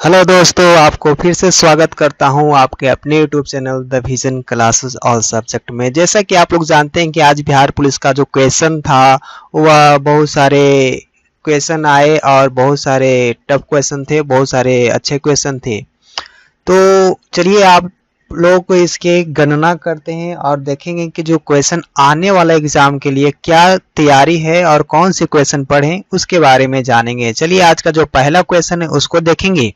Hello दोस्तों, आपको फिर से स्वागत करता हूं आपके अपने YouTube channel the vision classes all subject में। जैसा कि आप लोग जानते हैं कि आज बिहार पुलिस का जो क्वेश्चन था वह बहुत सारे क्वेश्चन आए और बहुत सारे टफ क्वेश्चन थे, बहुत सारे अच्छे क्वेश्चन थे। तो चलिए आप लोग को इसके गणना करते हैं और देखेंगे कि जो क्वेश्चन आने वाला एग्जाम के लिए क्या तैयारी है और कौन से क्वेश्चन पढ़ें उसके बारे में जानेंगे। चलिए आज का जो पहला क्वेश्चन है उसको देखेंगे।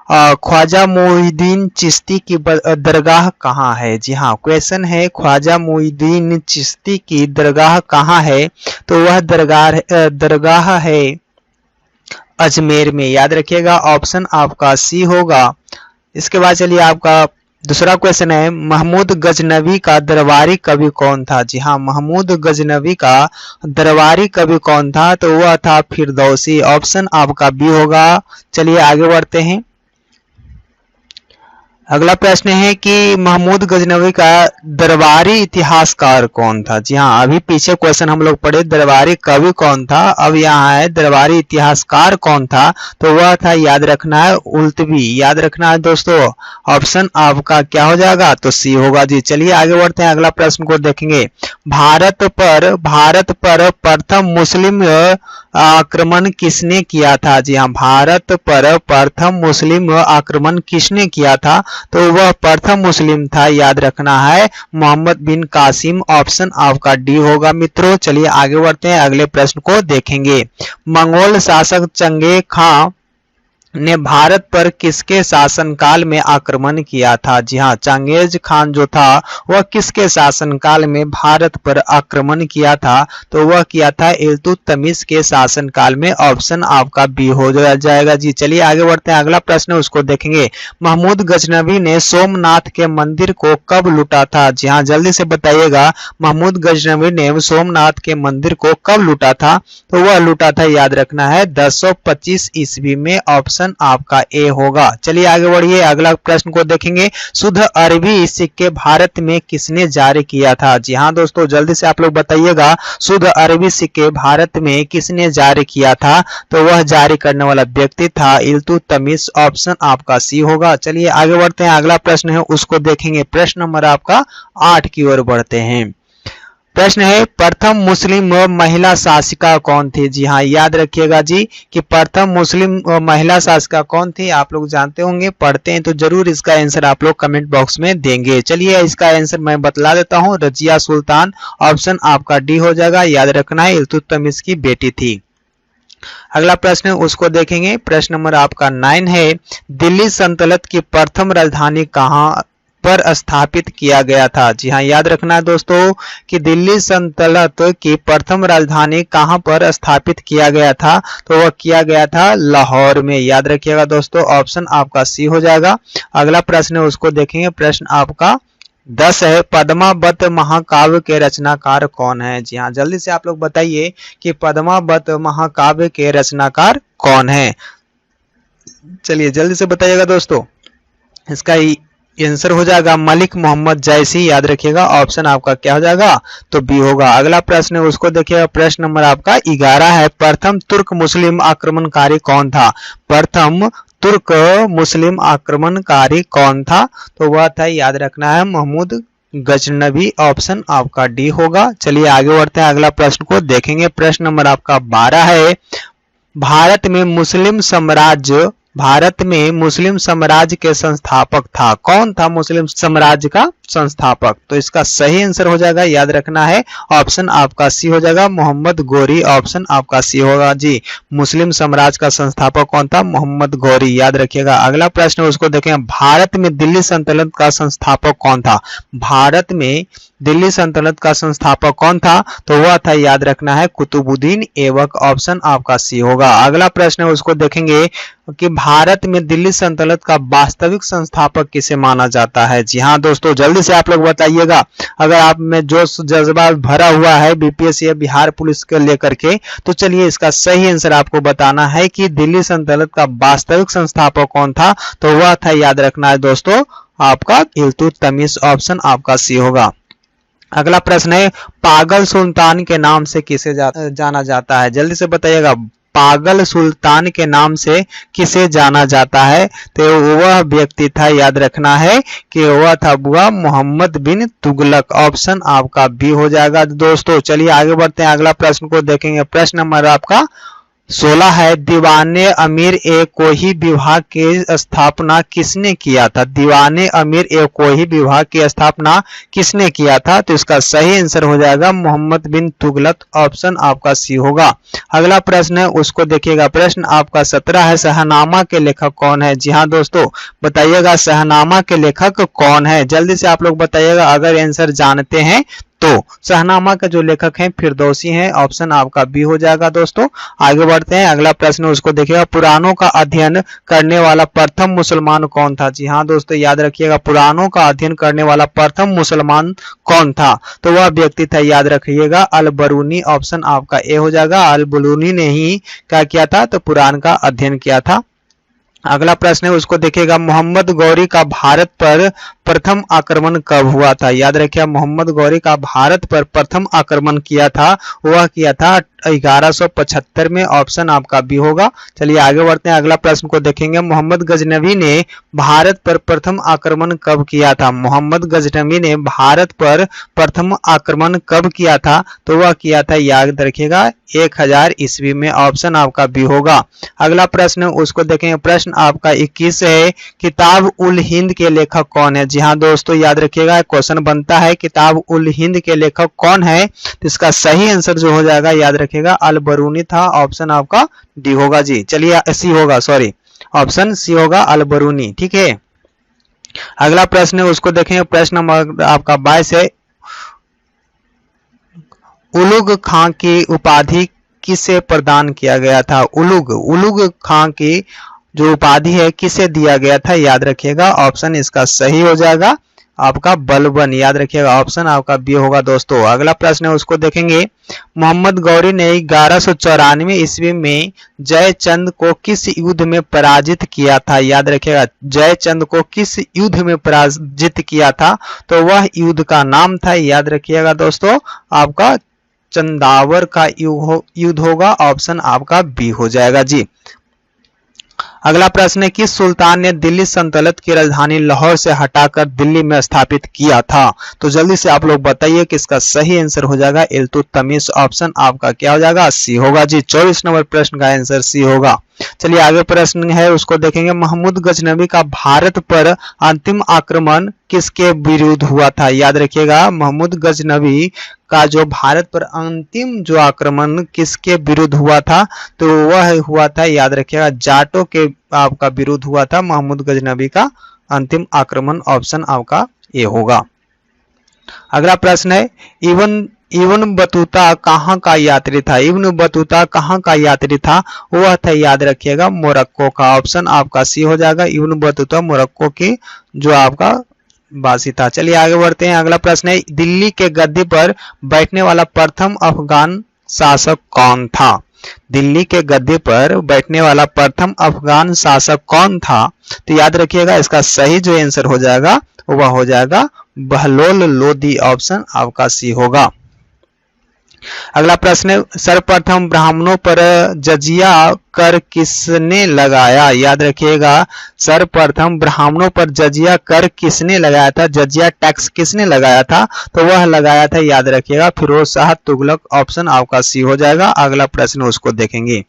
ख्वाजा मोइनुद्दीन चिश्ती की दरगाह कहाँ है। जी हाँ, क्वेश्चन है ख्वाजा मोइनुद्दीन चिश्ती की दरगाह कहाँ है। तो वह दरगाह है अजमेर में। याद रखिएगा, ऑप्शन आपका सी होगा। इसके बाद चलिए आपका दूसरा क्वेश्चन है महमूद गजनवी का दरबारी कवि कौन था। जी हाँ, महमूद गजनवी का दरबारी कवि कौन था। तो वह था फिरदौसी। ऑप्शन आपका बी होगा। चलिए आगे बढ़ते हैं। अगला प्रश्न है कि महमूद गजनवी का दरबारी इतिहासकार कौन था। जी हाँ, अभी पीछे क्वेश्चन हम लोग पढ़े दरबारी कवि कौन था, अब यहाँ है दरबारी इतिहासकार कौन था। तो वह था, याद रखना है, उल्तवी। याद रखना है दोस्तों। ऑप्शन आपका क्या हो जाएगा, तो सी होगा जी। चलिए आगे बढ़ते हैं, अगला प्रश्न को देखेंगे। भारत पर प्रथम मुस्लिम आक्रमण किसने किया था। जी हाँ, भारत पर प्रथम मुस्लिम आक्रमण किसने किया था। तो वह प्रथम मुस्लिम था, याद रखना है, मोहम्मद बिन कासिम। ऑप्शन आपका डी होगा मित्रों। चलिए आगे बढ़ते हैं, अगले प्रश्न को देखेंगे। मंगोल शासक चंगे खां ने भारत पर किसके शासनकाल में आक्रमण किया था। जी हाँ, चंगेज खान जो था वह किसके शासनकाल में भारत पर आक्रमण किया था। तो वह किया था इल्तुतमिश के शासनकाल में। ऑप्शन आपका बी हो जाएगा जी। चलिए आगे बढ़ते हैं, अगला प्रश्न उसको देखेंगे। महमूद गजनवी ने सोमनाथ के मंदिर को कब लूटा था। जी हाँ, जल्दी से बताइएगा, महमूद गजनवी ने सोमनाथ के मंदिर को कब लूटा था। तो वह लूटा था, याद रखना है, 1025 ईस्वी में। ऑप्शन आपका ए होगा। चलिए आगे बढ़िए, अगला प्रश्न को देखेंगे। शुद्ध अरबी सिक्के भारत में किसने जारी किया था। जी हाँ दोस्तों, जल्दी से आप लोग बताइएगा, शुद्ध अरबी सिक्के भारत में किसने जारी किया था। तो वह जारी करने वाला व्यक्ति था इल्तुतमिश। ऑप्शन आपका सी होगा। चलिए आगे बढ़ते हैं, अगला प्रश्न है उसको देखेंगे। प्रश्न नंबर आपका 8 की ओर बढ़ते हैं। प्रश्न है प्रथम मुस्लिम महिला शासिका कौन थी। जी हाँ, याद रखिएगा जी कि प्रथम मुस्लिम महिला शासिका कौन थी। आप लोग जानते होंगे, पढ़ते हैं तो जरूर इसका आंसर आप लोग कमेंट बॉक्स में देंगे। चलिए इसका आंसर मैं बतला देता हूँ, रजिया सुल्तान। ऑप्शन आपका डी हो जाएगा। याद रखना है, इल्तुतमिश की बेटी थी। अगला प्रश्न है उसको देखेंगे। प्रश्न नंबर आपका 9 है। दिल्ली सल्तनत की प्रथम राजधानी कहाँ पर स्थापित किया गया था। जी हाँ, याद रखना है दोस्तों कि दिल्ली सल्तनत की प्रथम राजधानी कहाँ पर स्थापित किया गया था। तो वह किया गया था लाहौर में। याद रखिएगा दोस्तों, ऑप्शन आपका सी हो जाएगा। अगला प्रश्न है उसको देखेंगे। प्रश्न आपका 10 है। पद्मावत महाकाव्य के रचनाकार कौन है। जी हाँ, जल्दी से आप लोग बताइए कि पद्मावत महाकाव्य के रचनाकार कौन है। चलिए जल्दी से बताइएगा दोस्तों। इसका आंसर हो जाएगा मलिक मोहम्मद जैसी। याद रखिएगा, ऑप्शन आपका क्या हो जाएगा, तो बी होगा। अगला प्रश्न है उसको देखिएगा। प्रश्न नंबर आपका 11 है। प्रथम तुर्क मुस्लिम आक्रमणकारी कौन था। प्रथम तुर्क मुस्लिम आक्रमणकारी कौन था। तो वह था, याद रखना है, महमूद गजनवी। ऑप्शन आपका डी होगा। चलिए आगे बढ़ते हैं, अगला प्रश्न को देखेंगे। प्रश्न नंबर आपका 12 है। भारत में मुस्लिम साम्राज्य के संस्थापक था। कौन था मुस्लिम साम्राज्य का संस्थापक। तो इसका सही आंसर हो जाएगा, याद रखना है, ऑप्शन आपका सी हो जाएगा, मोहम्मद गौरी। ऑप्शन आपका सी होगा जी। मुस्लिम साम्राज्य का संस्थापक कौन था, मोहम्मद गौरी। याद रखिएगा। अगला प्रश्न उसको देखें। भारत में दिल्ली सल्तनत का संस्थापक कौन था। भारत में दिल्ली सल्तनत का संस्थापक कौन था। तो वह था, याद रखना है, कुतुबुद्दीन ऐबक। ऑप्शन आपका सी होगा। अगला प्रश्न उसको देखेंगे कि भारत में दिल्ली सल्तनत का वास्तविक संस्थापक किसे माना जाता है। जी हाँ दोस्तों, जल्दी से आप लोग बताइएगा। अगर आप में जोश जज्बा भरा हुआ है बीपीएससी या बिहार पुलिस को लेकर के, तो चलिए इसका सही आंसर आपको बताना है कि दिल्ली सल्तनत का वास्तविक संस्थापक कौन था। तो वह था, याद रखना है दोस्तों, आपका इल्तुतमिश। ऑप्शन आपका सी होगा। अगला प्रश्न है पागल सुल्तान के नाम से किसे जाना जाता है। जल्दी से बताइएगा, पागल सुल्तान के नाम से किसे जाना जाता है? तो वह व्यक्ति था, याद रखना है कि वह था बुआ मोहम्मद बिन तुगलक। ऑप्शन आपका बी हो जाएगा दोस्तों। चलिए आगे बढ़ते हैं, अगला प्रश्न को देखेंगे। प्रश्न नंबर आपका 16 है, दीवाने अमीर ए कोही विभाग की स्थापना किसने किया था? दीवाने अमीर ए कोही विभाग की स्थापना किसने किया था? तो इसका सही आंसर हो जाएगा मोहम्मद बिन तुगलक। ऑप्शन आपका सी होगा। अगला प्रश्न है उसको देखिएगा। प्रश्न आपका 17 है, शहनामा के लेखक कौन है? जी हाँ दोस्तों, बताइएगा शहनामा के लेखक कौन है? जल्दी से आप लोग बताइएगा अगर आंसर जानते हैं तो। शहनामा का जो लेखक हैं फिरदौसी हैं। ऑप्शन आपका बी हो जाएगा दोस्तों। आगे बढ़ते हैं, अगला प्रश्न उसको देखिएगा। पुराणों का अध्ययन करने वाला प्रथम मुसलमान कौन था? जी हाँ दोस्तों, याद रखिएगा पुराणों का अध्ययन करने वाला प्रथम मुसलमान कौन था? तो वह व्यक्ति था, याद रखिएगा, अल बरूनी। ऑप्शन आपका ए हो जाएगा। अल बरूनी ने ही क्या किया था? तो पुराण का अध्ययन किया था। अगला प्रश्न है उसको देखिएगा। मोहम्मद गौरी का भारत पर प्रथम आक्रमण कब हुआ था? याद रखिए मोहम्मद गौरी का भारत पर प्रथम आक्रमण किया था, वह किया था 1175 में। ऑप्शन आपका बी होगा। चलिए आगे बढ़ते हैं, अगला प्रश्न को देखेंगे। मोहम्मद गजनवी ने भारत पर प्रथम आक्रमण कब किया था? मोहम्मद गजनवी ने भारत पर प्रथम आक्रमण कब किया था? तो वह किया था, याद रखिएगा, 1000 ईस्वी में। ऑप्शन आपका बी होगा। अगला प्रश्न उसको देखेंगे। प्रश्न आपका 21 है, किताब उल हिंद के लेखक कौन है? जी हाँ दोस्तों, याद रखिएगा क्वेश्चन बनता है किताब उल हिंद के लेखक कौन है? तो इसका सही आंसर जो हो जाएगा, याद रखिएगा, अल बरूनी था। ऑप्शन आपका डी होगा जी। चलिए सी होगा, सॉरी, ऑप्शन सी होगा, अल बरूनी। ठीक है, अगला प्रश्न है उसको देखेंगे। प्रश्न नंबर आपका 22 है, उलुग खां की उपाधि किसे प्रदान किया गया था? उलुग खां की जो उपाधि है किसे दिया गया था? याद रखिएगा, ऑप्शन इसका सही हो जाएगा आपका बलबन। याद रखिएगा, ऑप्शन आपका बी होगा दोस्तों। अगला प्रश्न है उसको देखेंगे। मोहम्मद गौरी ने 1194 ईस्वी में जयचंद को किस युद्ध में पराजित किया था? याद रखिएगा, जयचंद को किस युद्ध में पराजित किया था? तो वह युद्ध का नाम था, याद रखिएगा दोस्तों, आपका चंदावर का युद्ध होगा। ऑप्शन आपका बी हो जाएगा जी। अगला प्रश्न है, किस सुल्तान ने दिल्ली सल्तनत की राजधानी लाहौर से हटाकर दिल्ली में स्थापित किया था? तो जल्दी से आप लोग बताइए कि इसका सही आंसर हो जाएगा इल्तुतमिश। ऑप्शन आपका क्या हो जाएगा? सी होगा जी। 24 नंबर प्रश्न का आंसर सी होगा। चलिए आगे प्रश्न है उसको देखेंगे। महमूद गजनवी का भारत पर अंतिम आक्रमण किसके विरुद्ध हुआ था? याद रखिएगा, महमूद गजनवी का जो भारत पर अंतिम जो आक्रमण किसके विरुद्ध हुआ था? तो वह हुआ था, याद रखिएगा, जाटों के आपका विरुद्ध हुआ था महमूद गजनवी का अंतिम आक्रमण। ऑप्शन आपका ए होगा। अगला प्रश्न है, इब्न बतूता कहाँ का यात्री था? इब्न बतूता कहाँ का यात्री था? वह था, याद रखिएगा, मोरक्को का। ऑप्शन आपका सी हो जाएगा। इब्न बतूता मोरक्को की जो आपका वासी था। चलिए आगे बढ़ते हैं, अगला प्रश्न है, दिल्ली के गद्दी पर बैठने वाला प्रथम अफगान शासक कौन था? दिल्ली के गद्दे पर बैठने वाला प्रथम अफगान शासक कौन था? तो याद रखिएगा, इसका सही जो आंसर हो जाएगा वह हो जाएगा बहलोल लोदी। ऑप्शन आपका सी होगा। अगला प्रश्न है, सर्वप्रथम ब्राह्मणों पर जजिया कर किसने लगाया? याद रखिएगा, सर्वप्रथम ब्राह्मणों पर जजिया कर किसने लगाया था? जजिया टैक्स किसने लगाया था? तो वह लगाया था, याद रखिएगा, फिरोज शाह तुगलक। ऑप्शन आपका सी हो जाएगा। अगला प्रश्न उसको देखेंगे।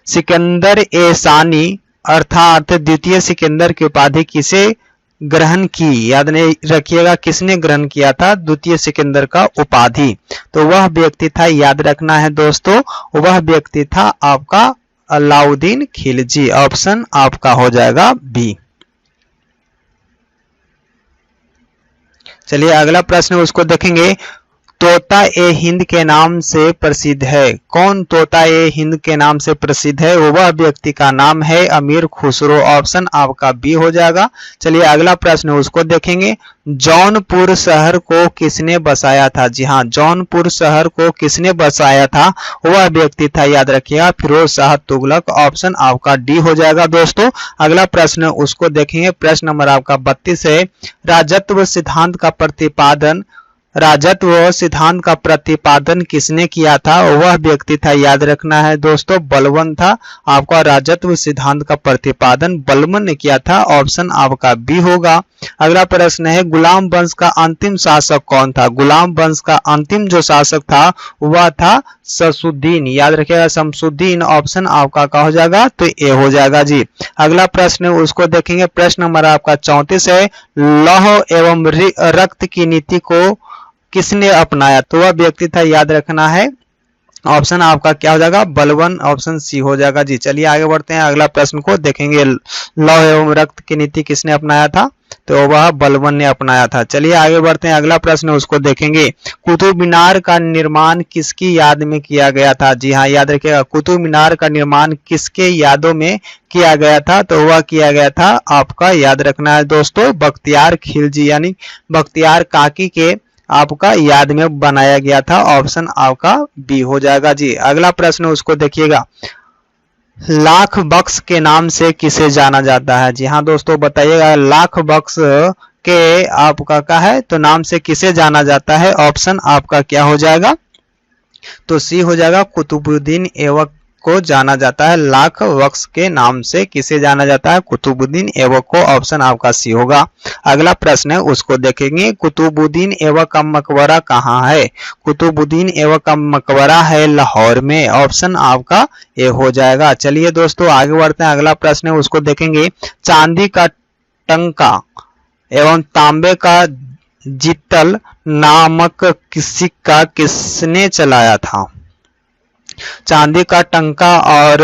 सिकंदर ए सानी अर्थात द्वितीय सिकंदर की उपाधि किसे ग्रहण की? याद नहीं रखिएगा, किसने ग्रहण किया था द्वितीय सिकंदर का उपाधि? तो वह व्यक्ति था, याद रखना है दोस्तों, वह व्यक्ति था आपका अलाउद्दीन खिलजी। ऑप्शन आपका हो जाएगा बी। चलिए अगला प्रश्न उसको देखेंगे। तोता ए हिंद के नाम से प्रसिद्ध है। कौन तोता ए हिंद के नाम से प्रसिद्ध है? वह व्यक्ति का नाम है अमीर खुसरो। ऑप्शन आपका बी हो जाएगा। चलिए अगला प्रश्न उसको देखेंगे। जौनपुर शहर को किसने बसाया था? जी हाँ, जौनपुर शहर को किसने बसाया था? वह व्यक्ति था, याद रखिएगा, फिरोज शाह तुगलक। ऑप्शन आपका डी हो जाएगा दोस्तों। अगला प्रश्न उसको देखेंगे। प्रश्न नंबर आपका 32 है। राजत्व सिद्धांत का प्रतिपादन राजत्व सिद्धांत का प्रतिपादन किसने किया था? वह व्यक्ति था, याद रखना है दोस्तों, बलबन था। आपका राजत्व सिद्धांत का प्रतिपादन बलबन ने किया था। ऑप्शन आपका बी होगा। अगला प्रश्न है, गुलाम वंश का अंतिम शासक कौन था? गुलाम वंश का अंतिम जो शासक था वह था शमसुद्दीन, याद रखिएगा शमसुद्दीन। ऑप्शन आपका क्या हो जाएगा? तो ए हो जाएगा जी। अगला प्रश्न उसको देखेंगे, प्रश्न नंबर आपका 34 है, लौह एवं रक्त की नीति को किसने अपनाया? तो वह व्यक्ति था, याद रखना है। ऑप्शन आपका क्या हो जाएगा? बलबन। ऑप्शन सी हो जाएगा जी। चलिए आगे बढ़ते हैं, अगला प्रश्न को देखेंगे, लौह एवं रक्त की नीति किसने अपनाया था? तो वह बलबन ने अपनाया था। चलिए आगे बढ़ते हैं, अगला प्रश्न उसको देखेंगे, कुतुब मीनार का निर्माण किसकी याद में किया गया था? जी हाँ, याद रखिएगा, कुतुब मीनार का निर्माण किसके यादों में किया गया था? तो वह किया गया था आपका, याद रखना है दोस्तों, बख्तियार खिलजी यानी बख्तियार काकी के आपका याद में बनाया गया था। ऑप्शन आपका बी हो जाएगा जी। अगला प्रश्न उसको देखिएगा, लाख बक्स के नाम से किसे जाना जाता है? जी हाँ दोस्तों, बताइएगा, लाख बक्स के आपका क्या है? तो नाम से किसे जाना जाता है? ऑप्शन आपका क्या हो जाएगा? तो सी हो जाएगा, कुतुबुद्दीन ऐबक को जाना जाता है। लाख बक्स के नाम से किसे जाना जाता है? कुतुबुद्दीन ऐबक को। ऑप्शन आपका सी होगा। अगला प्रश्न है उसको देखेंगे, कुतुबुद्दीन ऐबक का मकबरा कहाँ है? कुतुबुद्दीन ऐबक का मकबरा है लाहौर में। ऑप्शन आपका ए हो जाएगा। चलिए दोस्तों आगे बढ़ते हैं, अगला प्रश्न है उसको देखेंगे, चांदी का टंका एवं तांबे का जितल नामक सिक्का किसने चलाया था? चांदी का टंका और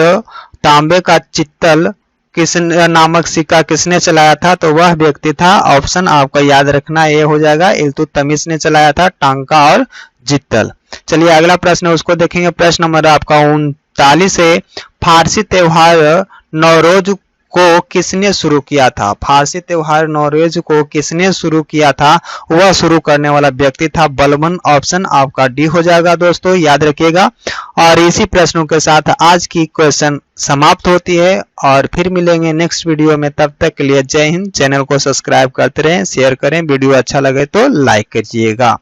तांबे का चित्तल नामक सिक्का किसने चलाया था? तो वह व्यक्ति था, ऑप्शन आपका याद रखना ये हो जाएगा, इल्तुतमिश ने चलाया था टांका और जित्तल। चलिए अगला प्रश्न उसको देखेंगे, प्रश्न नंबर आपका 39 है, फारसी त्योहार नवरोज को किसने शुरू किया था? फारसी त्योहार नवरोज को किसने शुरू किया था? वह शुरू करने वाला व्यक्ति था बलबन। ऑप्शन आपका डी हो जाएगा दोस्तों, याद रखिएगा। और इसी प्रश्नों के साथ आज की क्वेश्चन समाप्त होती है और फिर मिलेंगे नेक्स्ट वीडियो में। तब तक के लिए जय हिंद। चैनल को सब्सक्राइब करते रहें, शेयर करें, वीडियो अच्छा लगे तो लाइक कीजिएगा।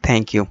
Thank you.